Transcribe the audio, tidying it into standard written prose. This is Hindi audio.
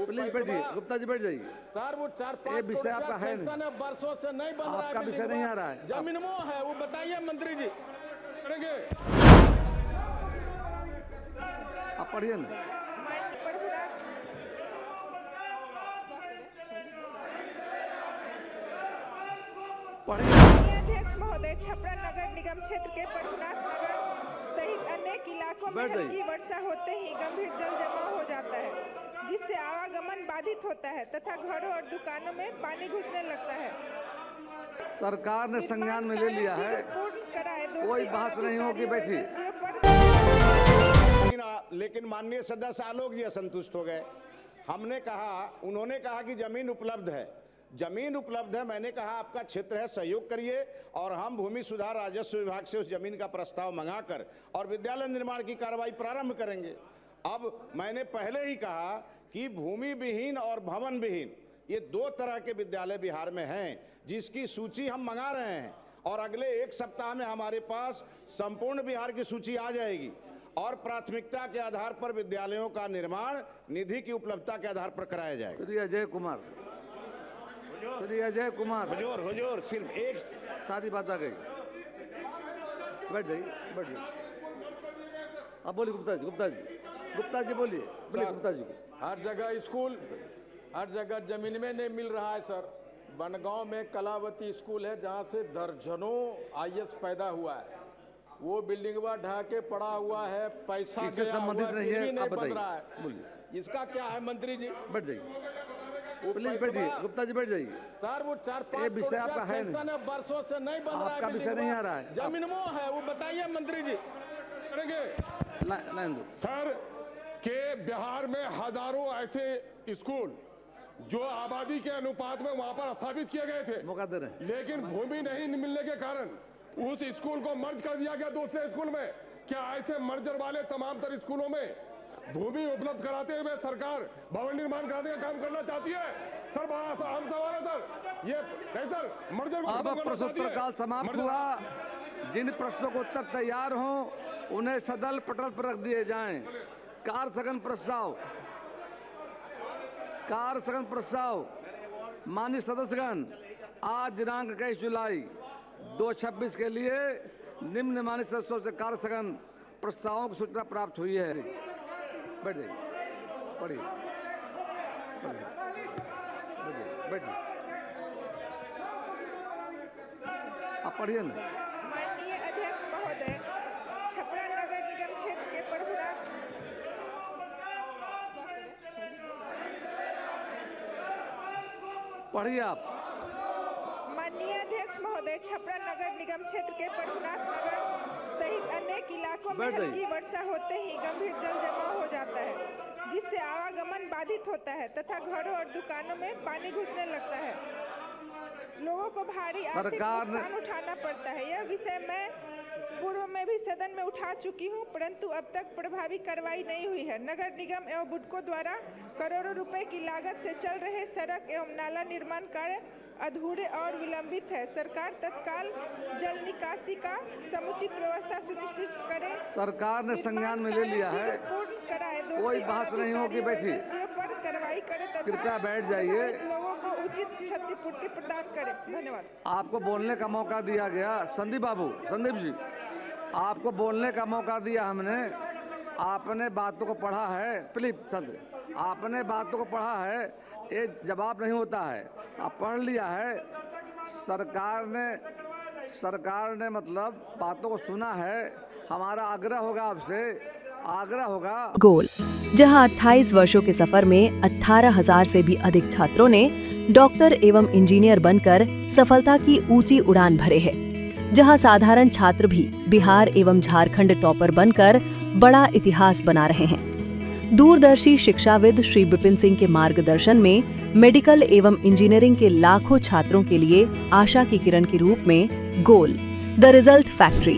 प्लीज बैठिए, गुप्ता जी बैठ जाइए। सर वो 4-5 विषय आपका है नहीं, वर्षों से नहीं बन रहा है, आपका विषय नहीं आ रहा है, जमीन वो है, वो बताइए मंत्री जी करेंगे। आप पढ़िए ना। अध्यक्ष महोदय, छपरा नगर निगम क्षेत्र के प्रभुनाथ नगर सहित अनेक इलाकों में हल्की वर्षा होते ही गंभीर जल जमाव हो जाता है, जिससे आवागमन बाधित होता है तथा घरों और दुकानों में पानी घुसने लगता है। सरकार ने संज्ञान में ले लिया है, कोई बहस नहीं होगी। बैठी। लेकिन माननीय सदस्य आलोक जी असंतुष्ट हो गए। हमने कहा, उन्होंने कहा कि जमीन उपलब्ध है, जमीन उपलब्ध है। मैंने कहा आपका क्षेत्र है, सहयोग करिए और हम भूमि सुधार राजस्व विभाग से उस जमीन का प्रस्ताव मंगाकर और विद्यालय निर्माण की कार्रवाई प्रारंभ करेंगे। अब मैंने पहले ही कहा कि भूमि विहीन और भवन विहीन ये 2 तरह के विद्यालय बिहार में हैं, जिसकी सूची हम मंगा रहे हैं और अगले 1 सप्ताह में हमारे पास संपूर्ण बिहार की सूची आ जाएगी और प्राथमिकता के आधार पर विद्यालयों का निर्माण निधि की उपलब्धता के आधार पर कराया जाएगा। श्री अजय कुमार, श्री अजय कुमार, हुजूर सिर्फ एक सारी बात आ गई। बैठ जाइए, बैठ जाइए। अब बोलिए गुप्ता जी, गुप्ता जी, गुप्ता जी बोलिए, बोलिए गुप्ता जी। हर जगह स्कूल, हर जगह जमीन में नहीं मिल रहा है सर। बनगांव में कलावती स्कूल है, जहां से दर्जनों IAS पैदा हुआ है, वो बिल्डिंग ढहा के पड़ा हुआ है, पैसा गया संबंधित नहीं है, नहीं आप बन रहा बताइए, है। बोलिए। इसका क्या है मंत्री जी? बैठ जाइए, प्लीज बैठिए, गुप्ता जी बैठ जाइए। सर वो 4-5 विषय आपका है नहीं, वर्षों से नहीं बन रहा है, आपका विषय नहीं आ रहा है, जमीन वो है, वो बताइए मंत्री जी करेंगे। सर के बिहार में हजारों ऐसे स्कूल जो आबादी के अनुपात में वहां पर स्थापित किए गए थे, मौका दे रहे हैं, लेकिन भूमि नहीं मिलने के कारण उस स्कूल को मर्ज कर दिया गया दूसरे स्कूल में। क्या ऐसे मर्जर वाले तमाम तर स्कूलों में भूमि उपलब्ध कराते हुए सरकार भवन निर्माण कराने का काम करना चाहती है? सर बड़ा अहम सवाल है सर, ये नहीं सर, मर्जर को अब प्रश्नोत्तर काल समाप्त हुआ। जिन प्रश्नों को उत्तर तैयार हों उन्हें सदन पटल पर रख दिए जाएं। कार स्थगन प्रस्ताव, कार स्थगन प्रस्ताव। माननीय सदस्यगण, आज दिनांक 21 जुलाई 2026 के लिए निम्नमानित सदस्यों से कार स्थगन प्रस्तावों की सूचना प्राप्त हुई है। बैठ जाइए, पढ़िए, बैठिए, आप पढ़िए ना। माननीय अध्यक्ष महोदय, छपरा नगर निगम क्षेत्र के प्रभुनाथ पढ़िए आप। माननीय अध्यक्ष महोदय, छपरा नगर निगम क्षेत्र के प्रभुनाथ नगर सहित अनेक इलाकों में हल्की वर्षा होते ही गंभीर जल जमाव हो जाता है, जिससे आवागमन बाधित होता है तथा घरों और दुकानों में पानी घुसने लगता है। लोगों को भारी आर्थिक नुकसान उठाना पड़ता है। यह विषय मैं पूर्व में भी सदन में उठा चुकी हूं, परंतु अब तक प्रभावी कार्रवाई नहीं हुई है। नगर निगम एवं बुडको द्वारा करोड़ों रुपए की लागत से चल रहे सड़क एवं नाला निर्माण कार्य अधूरे और विलंबित है। सरकार तत्काल जल निकासी का समुचित व्यवस्था सुनिश्चित करे। सरकार ने संज्ञान में ले लिया है, कोई बहस नहीं होगी। बैठी, पर कार्रवाई करे तथा कृपया बैठ जाइए। लोगों को उचित क्षतिपूर्ति प्रदान करे। धन्यवाद। आपको बोलने का मौका दिया गया। संदीप बाबू, संदीप जी, आपको बोलने का मौका दिया हमने, आपने बातों को पढ़ा है। प्लीज सर, आपने बातों को पढ़ा है, ये जवाब नहीं होता है। आप पढ़ लिया है। सरकार ने मतलब बातों को सुना है। हमारा आग्रह होगा आपसे, आग्रह होगा। गोल, जहां 28 वर्षों के सफर में 18,000 से भी अधिक छात्रों ने डॉक्टर एवं इंजीनियर बनकर सफलता की ऊंची उड़ान भरे है, जहां साधारण छात्र भी बिहार एवं झारखंड टॉपर बनकर बड़ा इतिहास बना रहे हैं। दूरदर्शी शिक्षाविद श्री विपिन सिंह के मार्गदर्शन में मेडिकल एवं इंजीनियरिंग के लाखों छात्रों के लिए आशा की किरण के रूप में गोल, द रिजल्ट फैक्ट्री